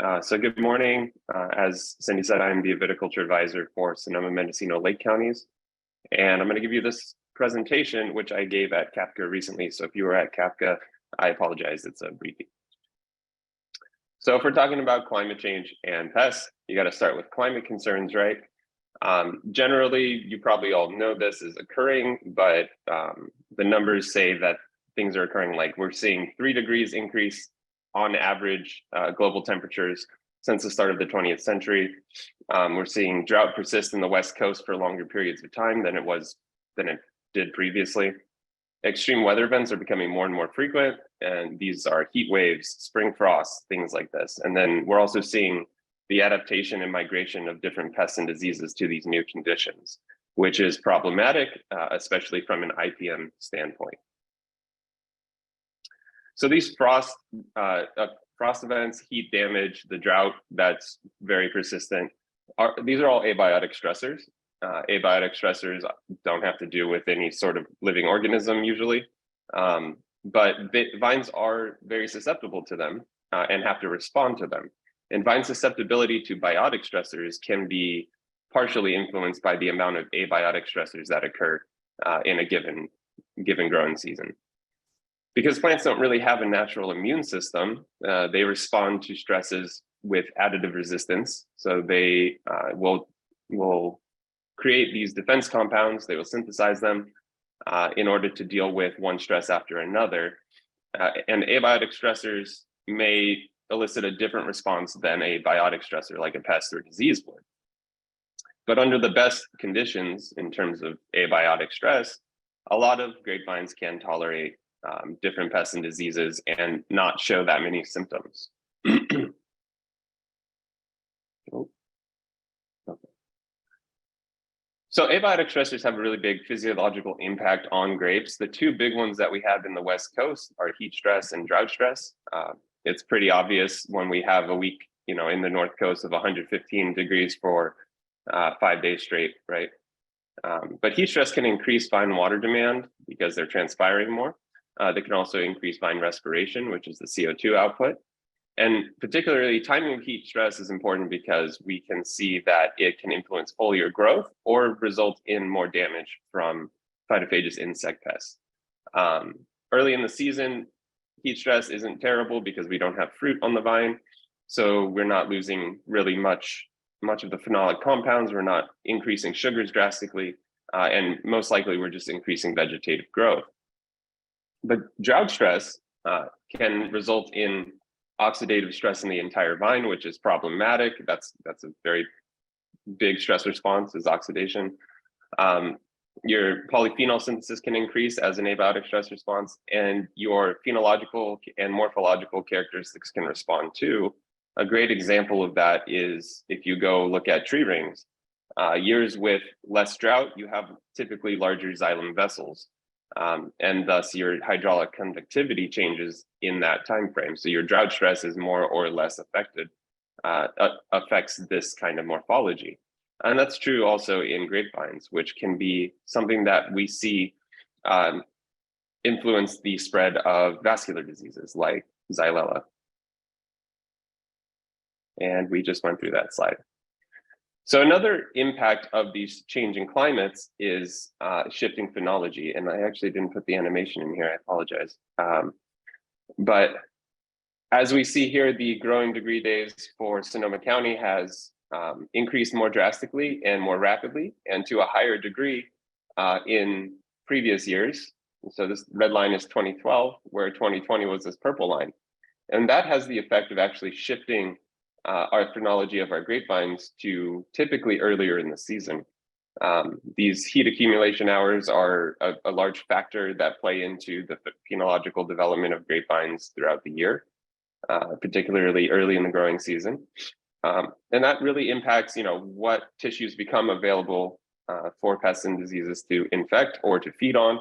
So good morning. As Cindy said, I'm the viticulture advisor for Sonoma Mendocino Lake counties. And I'm going to give you this presentation, which I gave at CAPCA recently. So if you were at CAPCA, I apologize, it's a briefing. So if we're talking about climate change and pests, you got to start with climate concerns, right? Generally, you probably all know this is occurring, but the numbers say that things are occurring, like we're seeing 3 degrees increase on average global temperatures since the start of the 20th century. We're seeing drought persist in the West Coast for longer periods of time than it did previously. Extreme weather events are becoming more and more frequent, and these are heat waves, spring frosts, things like this. And then we're also seeing the adaptation and migration of different pests and diseases to these new conditions, which is problematic, especially from an IPM standpoint. So these frost events, heat damage, the drought that's very persistent, these are all abiotic stressors. Abiotic stressors don't have to do with any sort of living organism usually, but vines are very susceptible to them and have to respond to them. And vine susceptibility to biotic stressors can be partially influenced by the amount of abiotic stressors that occur in a given growing season. Because plants don't really have a natural immune system, they respond to stresses with additive resistance. So they will create these defense compounds, they will synthesize them in order to deal with one stress after another. And abiotic stressors may elicit a different response than a biotic stressor like a pest or disease would. But under the best conditions in terms of abiotic stress, a lot of grapevines can tolerate different pests and diseases and not show that many symptoms. Oh. Okay. So abiotic stressors have a really big physiological impact on grapes. The two big ones that we have in the West Coast are heat stress and drought stress. It's pretty obvious when we have a week, in the North Coast of 115 degrees for 5 days straight, right? But heat stress can increase vine water demand because they're transpiring more. They can also increase vine respiration, which is the CO2 output. And particularly timing of heat stress is important because we can see that it can influence foliar growth or result in more damage from phytophagous insect pests. Early in the season, heat stress isn't terrible because we don't have fruit on the vine. So we're not losing really much of the phenolic compounds. We're not increasing sugars drastically. And most likely we're just increasing vegetative growth. But drought stress can result in oxidative stress in the entire vine, which is problematic. That's a very big stress response, is oxidation. Your polyphenol synthesis can increase as an abiotic stress response, and your phenological and morphological characteristics can respond too. A great example of that is if you go look at tree rings. Years with less drought, you have typically larger xylem vessels. And thus your hydraulic conductivity changes in that time frame. So your drought stress is more or less affects this kind of morphology. And that's true also in grapevines, which can be something that we see influence the spread of vascular diseases like Xylella. And we just went through that slide. So another impact of these changing climates is shifting phenology. And I actually didn't put the animation in here, I apologize. But as we see here, the growing degree days for Sonoma County has increased more drastically and more rapidly and to a higher degree in previous years. So this red line is 2012, where 2020 was this purple line. And that has the effect of actually shifting our phenology of our grapevines to typically earlier in the season. These heat accumulation hours are a large factor that play into the phenological development of grapevines throughout the year, particularly early in the growing season. And that really impacts, what tissues become available for pests and diseases to infect or to feed on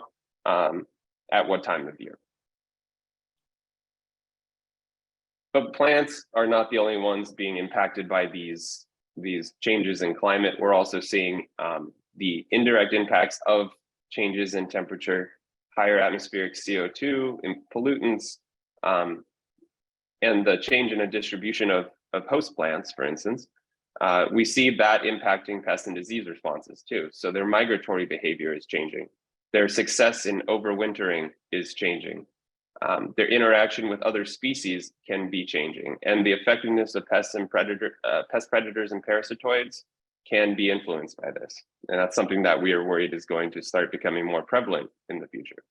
at what time of year. But plants are not the only ones being impacted by these changes in climate. We're also seeing the indirect impacts of changes in temperature, higher atmospheric CO2, and pollutants, and the change in a distribution of of host plants, for instance, we see that impacting pest and disease responses too. So their migratory behavior is changing. Their success in overwintering is changing. Their interaction with other species can be changing, and the effectiveness of pest predators and parasitoids can be influenced by this. And that's something that we are worried is going to start becoming more prevalent in the future.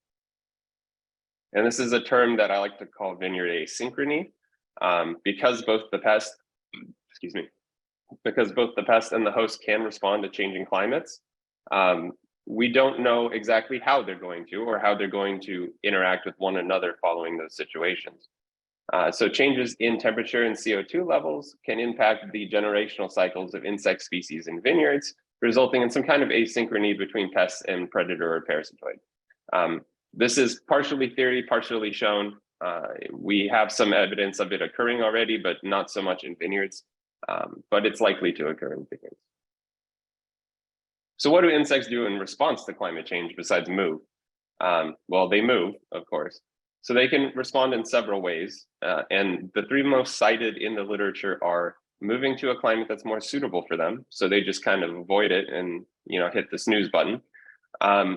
And this is a term that I like to call vineyard asynchrony, because both the pest, because both the pest and the host can respond to changing climates. We don't know exactly how they're going to, or how they're going to interact with one another following those situations. So changes in temperature and CO2 levels can impact the generational cycles of insect species in vineyards, resulting in some kind of asynchrony between pests and predator or parasitoid. This is partially theory, partially shown. We have some evidence of it occurring already, but not so much in vineyards, but it's likely to occur in vineyards. So what do insects do in response to climate change besides move? Well, they move, of course. So they can respond in several ways. And the three most cited in the literature are moving to a climate that's more suitable for them. So they just kind of avoid it and hit the snooze button.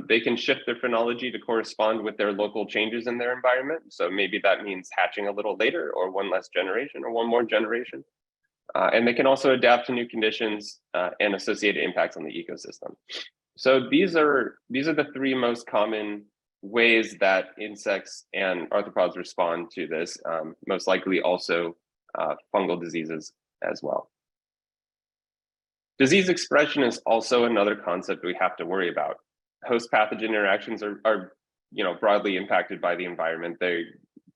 They can shift their phenology to correspond with their local changes in their environment. So maybe that means hatching a little later, or one less generation, or one more generation. And they can also adapt to new conditions and associated impacts on the ecosystem. So these are the three most common ways that insects and arthropods respond to this, most likely also fungal diseases as well. Disease expression is also another concept we have to worry about. Host pathogen interactions are broadly impacted by the environment. They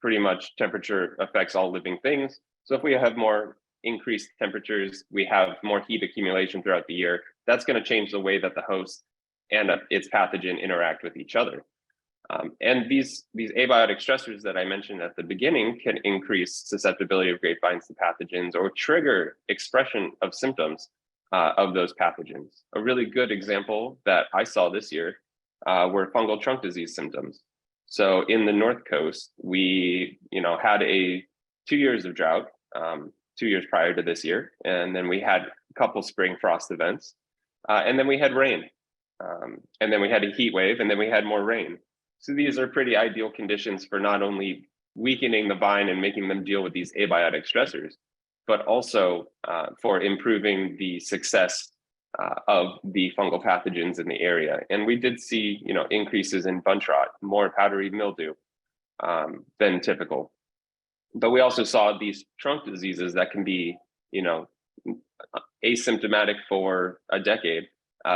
pretty much, temperature affects all living things. So if we have more increased temperatures, we have more heat accumulation throughout the year, that's going to change the way that the host and its pathogen interact with each other. And these abiotic stressors that I mentioned at the beginning can increase susceptibility of grapevines to pathogens, or trigger expression of symptoms of those pathogens. A really good example that I saw this year were fungal trunk disease symptoms. So in the North Coast, we had 2 years of drought, 2 years prior to this year, and then we had a couple spring frost events, and then we had rain, and then we had a heat wave, and then we had more rain. So these are pretty ideal conditions for not only weakening the vine and making them deal with these abiotic stressors, but also for improving the success of the fungal pathogens in the area. And we did see, increases in bunch rot, more powdery mildew than typical. But we also saw these trunk diseases that can be, asymptomatic for a decade,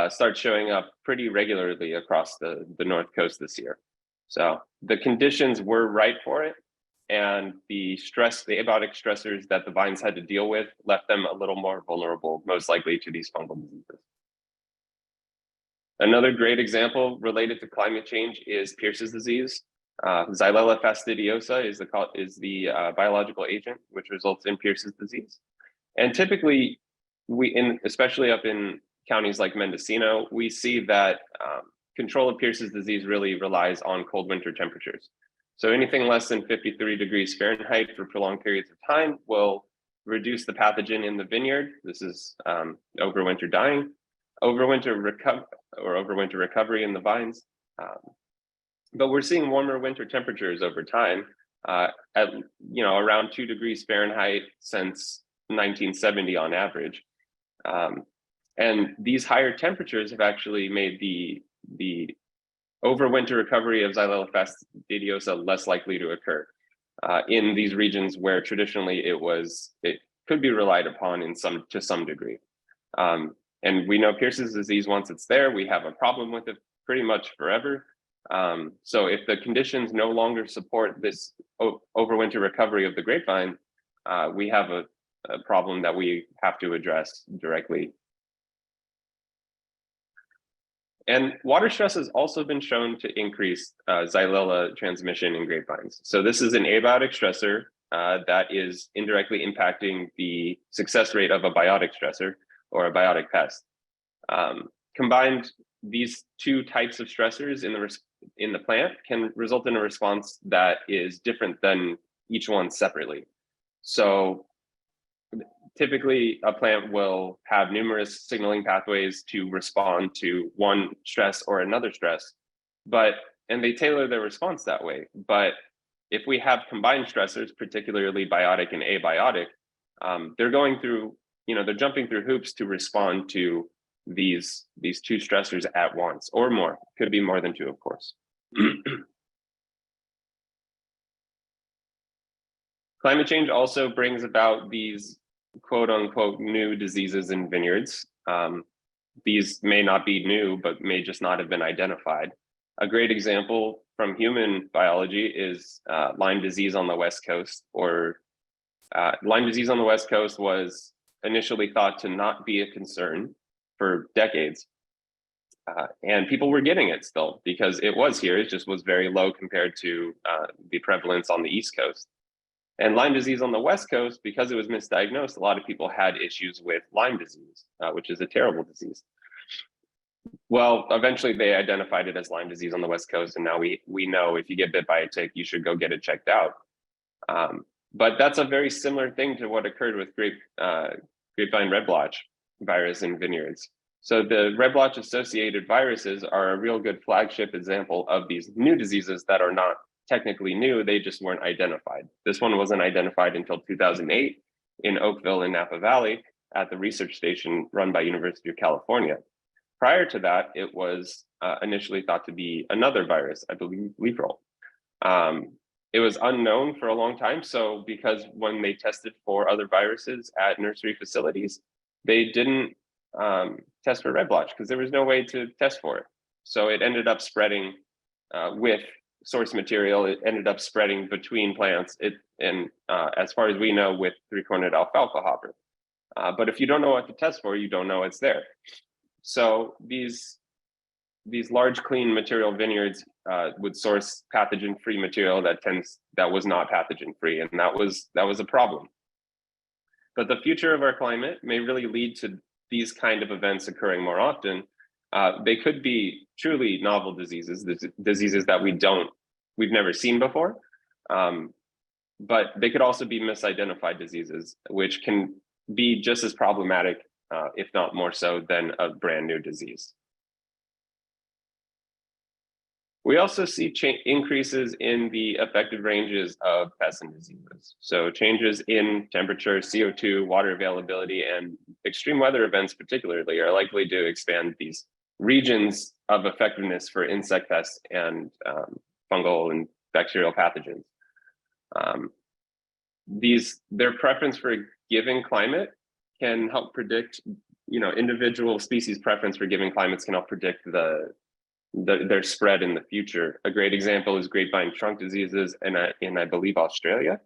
start showing up pretty regularly across the North Coast this year. So the conditions were right for it, and the abiotic stressors that the vines had to deal with left them a little more vulnerable, most likely, to these fungal diseases. Another great example related to climate change is Pierce's disease. Xylella fastidiosa is the biological agent which results in Pierce's disease. And typically, especially up in counties like Mendocino, we see that control of Pierce's disease really relies on cold winter temperatures. So anything less than 53 degrees Fahrenheit for prolonged periods of time will reduce the pathogen in the vineyard. This is overwinter dying, overwinter recovery in the vines. But we're seeing warmer winter temperatures over time at around 2 degrees Fahrenheit since 1970 on average. And these higher temperatures have actually made the overwinter recovery of Xylella fastidiosa less likely to occur in these regions where traditionally it could be relied upon to some degree. And we know Pierce's disease, once it's there, we have a problem with it pretty much forever. So if the conditions no longer support this overwinter recovery of the grapevine, we have a problem that we have to address directly. And water stress has also been shown to increase Xylella transmission in grapevines. So this is an abiotic stressor that is indirectly impacting the success rate of a biotic stressor or a biotic pest. Combined, these two types of stressors in the plant can result in a response that is different than each one separately. So typically a plant will have numerous signaling pathways to respond to one stress or another stress, and they tailor their response that way. But if we have combined stressors, particularly biotic and abiotic, they're going through, they're jumping through hoops to respond to these two stressors at once or more. Could be more than two, of course. Climate change also brings about these quote unquote new diseases in vineyards. These may not be new, but may just not have been identified. A great example from human biology is Lyme disease on the West Coast, Lyme disease on the West Coast was initially thought to not be a concern for decades. And people were getting it still because it was here, it just was very low compared to the prevalence on the East Coast. And Lyme disease on the West Coast, because it was misdiagnosed, a lot of people had issues with Lyme disease, which is a terrible disease. Well, eventually they identified it as Lyme disease on the West Coast, and now we know if you get bit by a tick, you should go get it checked out. But that's a very similar thing to what occurred with grapevine red blotch virus in vineyards. So the red blotch associated viruses are a real good flagship example of these new diseases that are not technically new, they just weren't identified. This one wasn't identified until 2008 in Oakville in Napa Valley at the research station run by University of California. Prior to that, it was initially thought to be another virus, I believe leaf roll. It was unknown for a long time. So because when they tested for other viruses at nursery facilities, they didn't test for red blotch because there was no way to test for it. So it ended up spreading with source material. It ended up spreading between plants. As far as we know, with three-cornered alfalfa hopper. But if you don't know what to test for, you don't know it's there. So these large clean material vineyards would source pathogen-free material that was not pathogen-free, and that was a problem. But the future of our climate may really lead to these kind of events occurring more often. They could be truly novel diseases that we've never seen before, but they could also be misidentified diseases, which can be just as problematic, if not more so, than a brand new disease. We also see increases in the affected ranges of pests and diseases. So changes in temperature, CO2, water availability, and extreme weather events particularly are likely to expand these regions of effectiveness for insect pests and fungal and bacterial pathogens. Their preference for a given climate can help predict, individual species preference for given climates can help predict their spread in the future. A great example is grapevine trunk diseases in I believe Australia.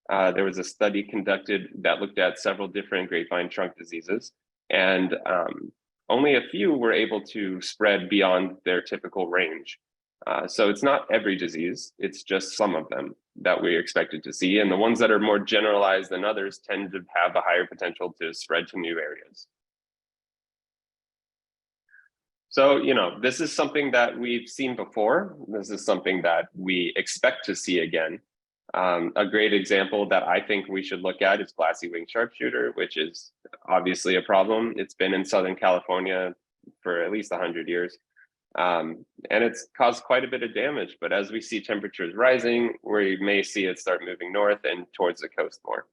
There was a study conducted that looked at several different grapevine trunk diseases, and only a few were able to spread beyond their typical range. So it's not every disease, it's just some of them that we expected to see. And the ones that are more generalized than others tend to have a higher potential to spread to new areas. So, this is something that we've seen before. This is something that we expect to see again. A great example that I think we should look at is glassy winged sharpshooter, which is obviously a problem. It's been in Southern California for at least 100 years. And it's caused quite a bit of damage, but as we see temperatures rising, we may see it start moving north and towards the coast more.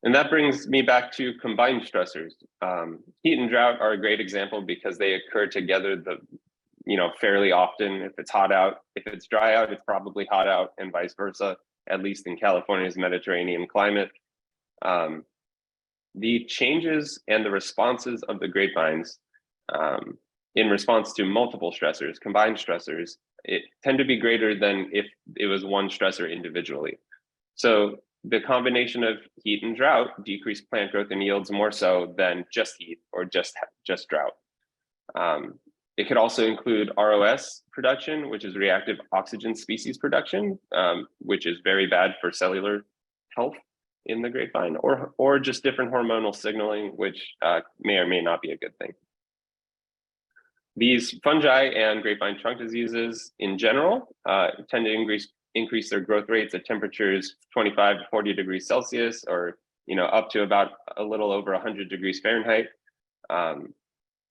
And that brings me back to combined stressors. Heat and drought are a great example because they occur together fairly often. If it's hot out, if it's dry out, it's probably hot out, and vice versa, at least in California's Mediterranean climate. The changes and the responses of the grapevines in response to multiple stressors, combined stressors, it tend to be greater than if it was one stressor individually. So the combination of heat and drought decrease plant growth and yields more so than just heat or just drought. It could also include ROS production, which is reactive oxygen species production, which is very bad for cellular health in the grapevine, or just different hormonal signaling, which may or may not be a good thing. These fungi and grapevine trunk diseases in general tend to increase their growth rates at temperatures 25 to 40 degrees Celsius, or up to about a little over 100 degrees Fahrenheit.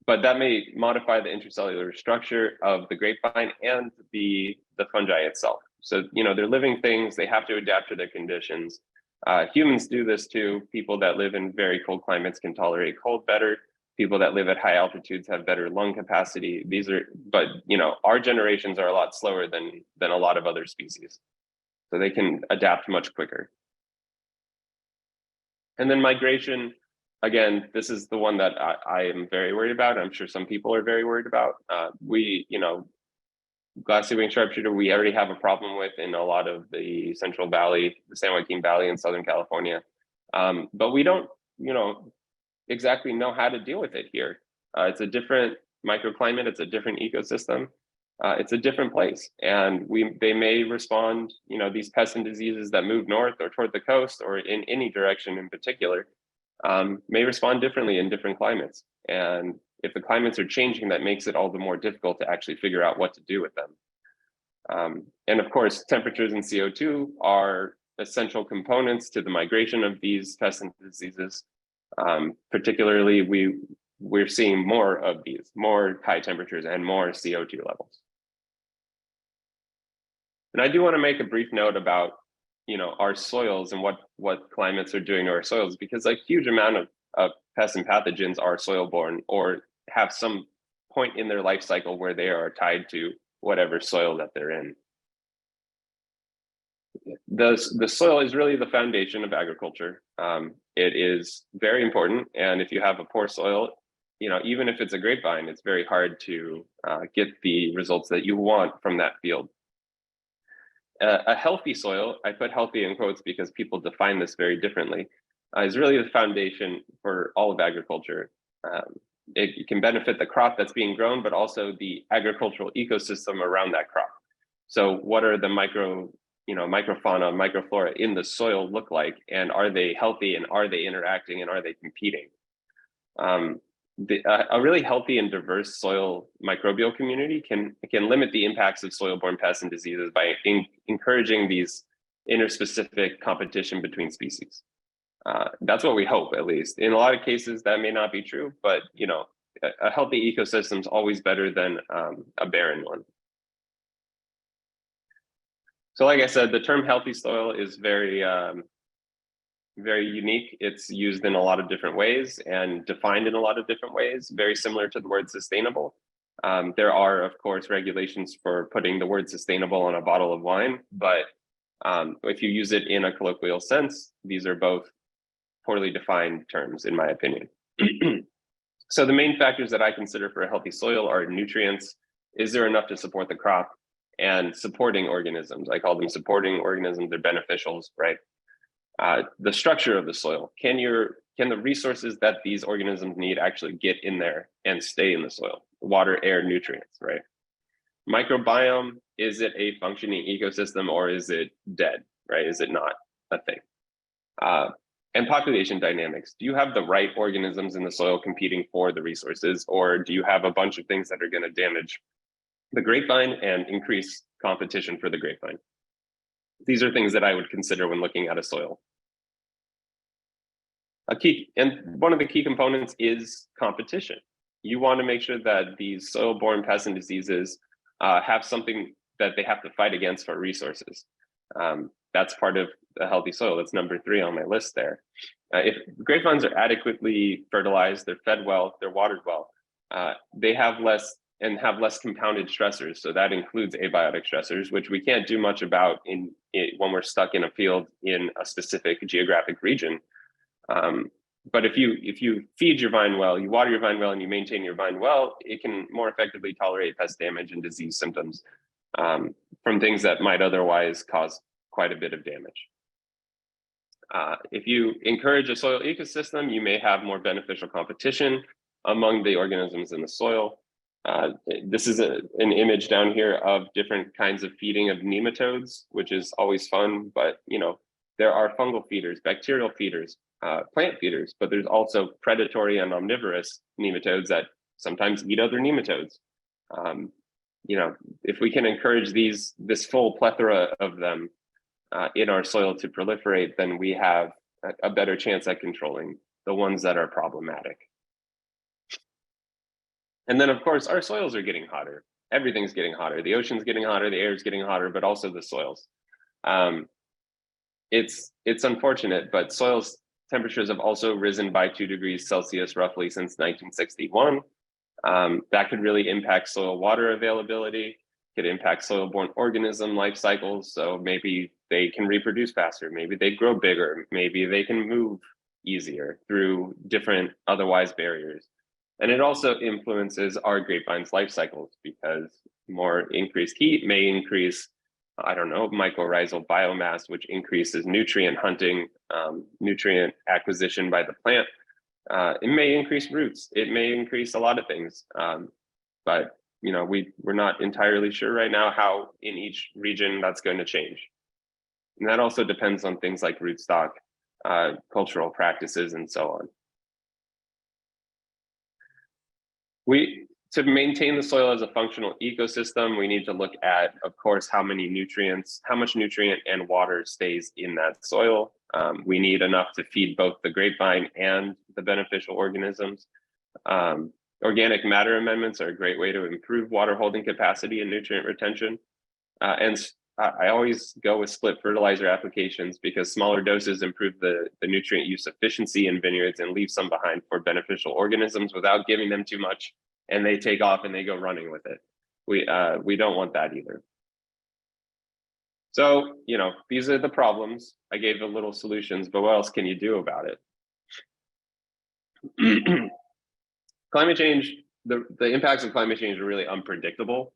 But that may modify the intracellular structure of the grapevine and the fungi itself. So they're living things; they have to adapt to their conditions. Humans do this too. People that live in very cold climates can tolerate cold better. People that live at high altitudes have better lung capacity. But our generations are a lot slower than a lot of other species, so they can adapt much quicker. And then migration, again, this is the one that I am very worried about. I'm sure some people are very worried about. Glassy winged sharpshooter, we already have a problem with in a lot of the Central Valley, the San Joaquin Valley in Southern California. But we don't, exactly know how to deal with it here. It's a different microclimate, it's a different ecosystem, it's a different place. And they may respond, these pests and diseases that move north or toward the coast or in any direction in particular, may respond differently in different climates. And if the climates are changing, that makes it all the more difficult to actually figure out what to do with them. And of course, temperatures and CO2 are essential components to the migration of these pests and diseases. Particularly, we're seeing more of these, more high temperatures and more CO2 levels. And I do want to make a brief note about our soils and what climates are doing to our soils, because a huge amount of pests and pathogens are soil-borne or have some point in their life cycle where they are tied to whatever soil that they're in. The soil is really the foundation of agriculture. It is very important, and if you have a poor soil, even if it's a grapevine, it's very hard to get the results that you want from that field. A healthy soil, I put healthy in quotes because people define this very differently, is really the foundation for all of agriculture. It can benefit the crop that's being grown, but also the agricultural ecosystem around that crop. So what are the microfauna, microflora in the soil look like, and are they healthy, and are they interacting, and are they competing? A really healthy and diverse soil microbial community can limit the impacts of soil-borne pests and diseases by encouraging these interspecific competition between species. That's what we hope, at least. In a lot of cases, that may not be true, but a healthy ecosystem is always better than a barren one. So like I said, the term healthy soil is very unique. It's used in a lot of different ways and defined in a lot of different ways, very similar to the word sustainable. There are, of course, regulations for putting the word sustainable on a bottle of wine, but if you use it in a colloquial sense, these are both poorly defined terms, in my opinion. So the main factors that I consider for a healthy soil are nutrients. Is there enough to support the crop? And supporting organisms. I call them supporting organisms. They're beneficials, right? The structure of the soil. Can the resources that these organisms need actually get in there and stay in the soil? Water, air, nutrients, right? Microbiome, is it a functioning ecosystem or is it dead, right? Is it not a thing? And population dynamics. Do you have the right organisms in the soil competing for the resources, or do you have a bunch of things that are going to damage the grapevine and increase competition for the grapevine? These are things that I would consider when looking at a soil. One of the key components is competition. You want to make sure that these soil-borne pests and diseases have something that they have to fight against for resources. That's part of a healthy soil. That's number 3 on my list there. If grapevines are adequately fertilized, they're fed well, they're watered well, they have less compounded stressors. So that includes abiotic stressors, which we can't do much about when we're stuck in a field in a specific geographic region. But if you feed your vine well, you water your vine well, and you maintain your vine well, it can more effectively tolerate pest damage and disease symptoms from things that might otherwise cause quite a bit of damage. If you encourage a soil ecosystem, you may have more beneficial competition among the organisms in the soil. This is an image down here of different kinds of feeding of nematodes, which is always fun, but there are fungal feeders, bacterial feeders, plant feeders, but there's also predatory and omnivorous nematodes that sometimes eat other nematodes. if we can encourage this full plethora of them in our soil to proliferate, then we have a better chance at controlling the ones that are problematic. And then, of course, our soils are getting hotter. Everything's getting hotter. The ocean's getting hotter, the air is getting hotter, but also the soils. It's unfortunate, but soils temperatures have also risen by 2 degrees Celsius roughly since 1961. That could really impact soil water availability, could impact soil-borne organism life cycles. So maybe they can reproduce faster, maybe they grow bigger, maybe they can move easier through different otherwise barriers. And it also influences our grapevines life cycles, because more increased heat may increase, I don't know, mycorrhizal biomass, which increases nutrient hunting, nutrient acquisition by the plant. It may increase roots. It may increase a lot of things. But we're not entirely sure right now how in each region that's going to change. And that also depends on things like rootstock, cultural practices, and so on. To maintain the soil as a functional ecosystem, we need to look at, of course, how much nutrient and water stays in that soil. We need enough to feed both the grapevine and the beneficial organisms. Organic matter amendments are a great way to improve water holding capacity and nutrient retention. And I always go with split fertilizer applications, because smaller doses improve the nutrient use efficiency in vineyards and leave some behind for beneficial organisms without giving them too much, and they take off and they go running with it. We don't want that either. So, these are the problems. I gave the little solutions, but what else can you do about it? Climate change, the impacts of climate change are really unpredictable.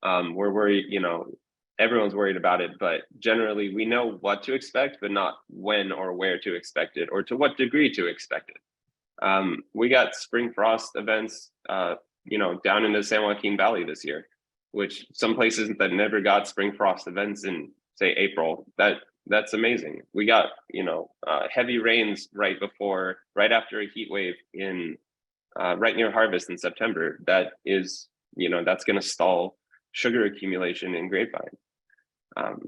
We're worried, everyone's worried about it, but generally we know what to expect, but not when or where to expect it, or to what degree to expect it. We got spring frost events, down in the San Joaquin Valley this year, which some places that never got spring frost events in, say, April. That's amazing. We got, heavy rains right after a heat wave in right near harvest in September. That is, that's going to stall sugar accumulation in grapevine.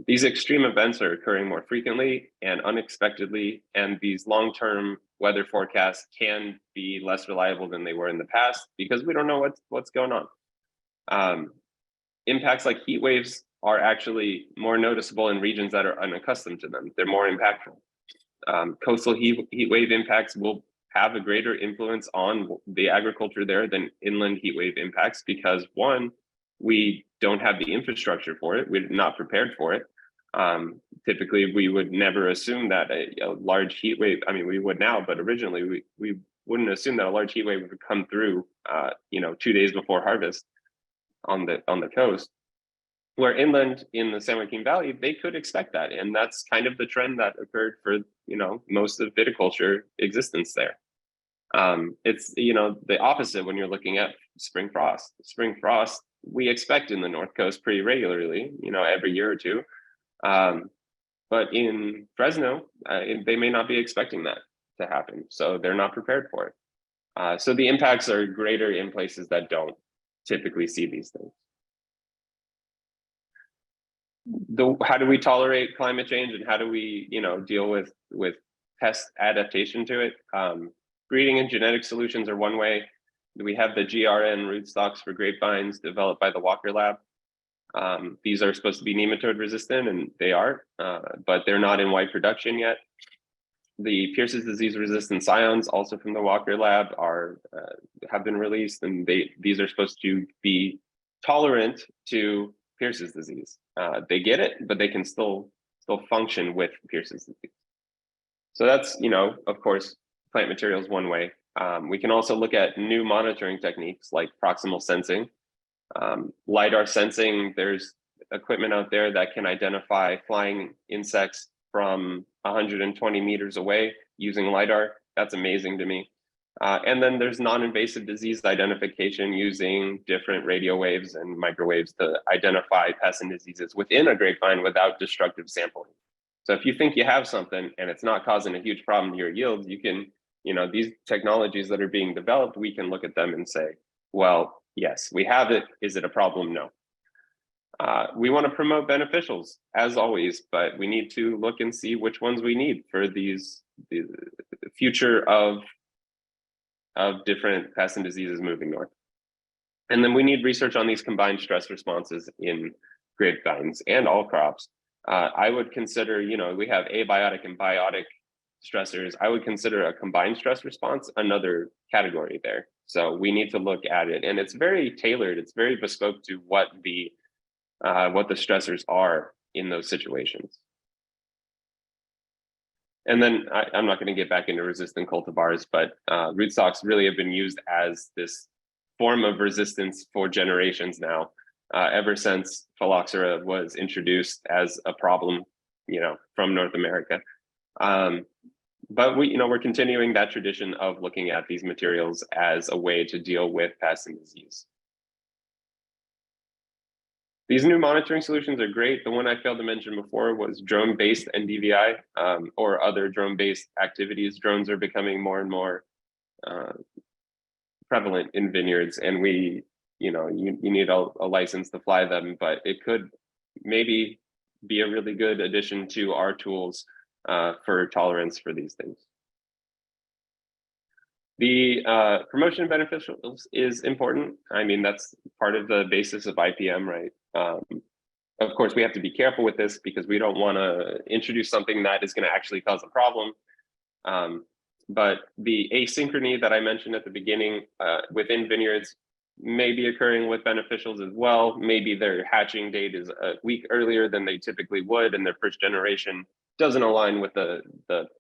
These extreme events are occurring more frequently and unexpectedly, and these long-term weather forecasts can be less reliable than they were in the past, because we don't know what's going on. Impacts like heat waves are actually more noticeable in regions that are unaccustomed to them. They're more impactful. Coastal heat wave impacts will have a greater influence on the agriculture there than inland heat wave impacts, because one, we don't have the infrastructure for it. We're not prepared for it. Typically, we would never assume that a large heat wave, we would now, but originally we wouldn't assume that a large heat wave would come through, 2 days before harvest on the coast. Where inland in the San Joaquin Valley, they could expect that. And that's kind of the trend that occurred for, most of viticulture existence there. It's, the opposite when you're looking at spring frost. Spring frost, we expect in the North Coast pretty regularly, every year or two. But in Fresno, they may not be expecting that to happen. So they're not prepared for it. So the impacts are greater in places that don't typically see these things. How do we tolerate climate change, and how do we, deal with pest adaptation to it? Breeding and genetic solutions are one way. We have the GRN rootstocks for grapevines developed by the Walker Lab. These are supposed to be nematode resistant, and they are, but they're not in wide production yet. The Pierce's disease resistant scions, also from the Walker Lab, have been released, and these are supposed to be tolerant to Pierce's disease. They get it, but they can still function with Pierce's disease. So that's, of course, plant materials one way. We can also look at new monitoring techniques like proximal sensing. LiDAR sensing, there's equipment out there that can identify flying insects from 120 meters away using LiDAR. That's amazing to me. And then there's non-invasive disease identification using different radio waves and microwaves to identify pests and diseases within a grapevine without destructive sampling. So if you think you have something and it's not causing a huge problem to your yields, you can, these technologies that are being developed, we can look at them and say, well, yes, we have it. Is it a problem? No. We want to promote beneficials as always, but we need to look and see which ones we need for the future of different pests and diseases moving north. And then we need research on these combined stress responses in grapevines and all crops. I would consider, we have abiotic and biotic stressors. I would consider a combined stress response another category there. So we need to look at it, and it's very tailored. It's very bespoke to what the stressors are in those situations. And then I'm not going to get back into resistant cultivars, but rootstocks really have been used as this form of resistance for generations now, ever since phylloxera was introduced as a problem, from North America. But we're continuing that tradition of looking at these materials as a way to deal with pests and disease. These new monitoring solutions are great. The one I failed to mention before was drone-based NDVI, or other drone-based activities. Drones are becoming more and more prevalent in vineyards, and you need a license to fly them, but it could maybe be a really good addition to our tools for tolerance for these things. The promotion of beneficials is important. I mean, that's part of the basis of IPM, right? Of course, we have to be careful with this because we don't want to introduce something that is going to actually cause a problem. But the asynchrony that I mentioned at the beginning within vineyards may be occurring with beneficials as well. Maybe their hatching date is a week earlier than they typically would, and their first generation doesn't align with the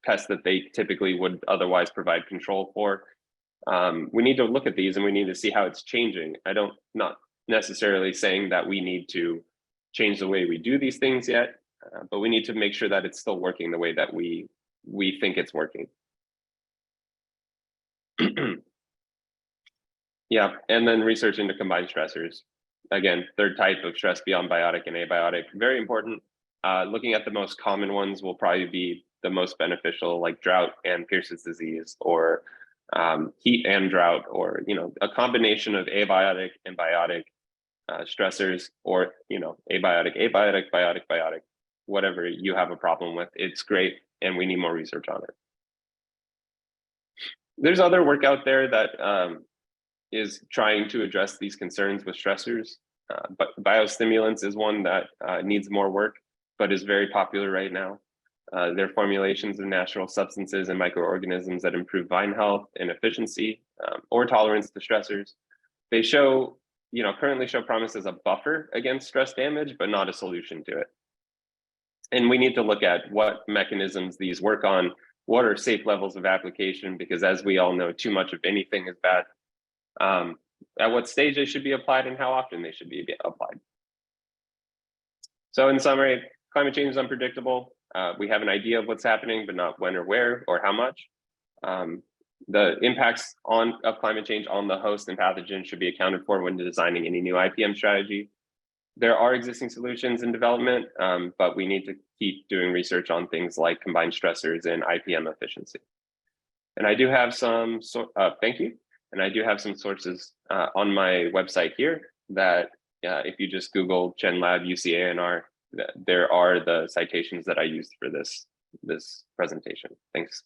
pests that they typically would otherwise provide control for. We need to look at these and we need to see how it's changing. Not necessarily saying that we need to change the way we do these things yet, but we need to make sure that it's still working the way that we think it's working. Yeah, and then research into combined stressors. Again, third type of stress beyond biotic and abiotic, very important. Looking at the most common ones will probably be the most beneficial, like drought and Pierce's disease, or heat and drought, or a combination of abiotic and biotic stressors, or abiotic, biotic, whatever you have a problem with. It's great, and we need more research on it. There's other work out there that is trying to address these concerns with stressors, but biostimulants is one that needs more work, but is very popular right now. They're formulations of natural substances and microorganisms that improve vine health and efficiency, or tolerance to stressors. They currently show promise as a buffer against stress damage, but not a solution to it. And we need to look at what mechanisms these work on, what are safe levels of application, because as we all know, too much of anything is bad. At what stage they should be applied and how often they should be applied. So in summary, climate change is unpredictable. We have an idea of what's happening, but not when or where or how much. The impacts of climate change on the host and pathogen should be accounted for when designing any new IPM strategy. There are existing solutions in development, but we need to keep doing research on things like combined stressors and IPM efficiency. And I do have some, thank you. And I do have some sources on my website here that if you just Google Chen Lab UCANR, there are the citations that I used for this presentation. Thanks.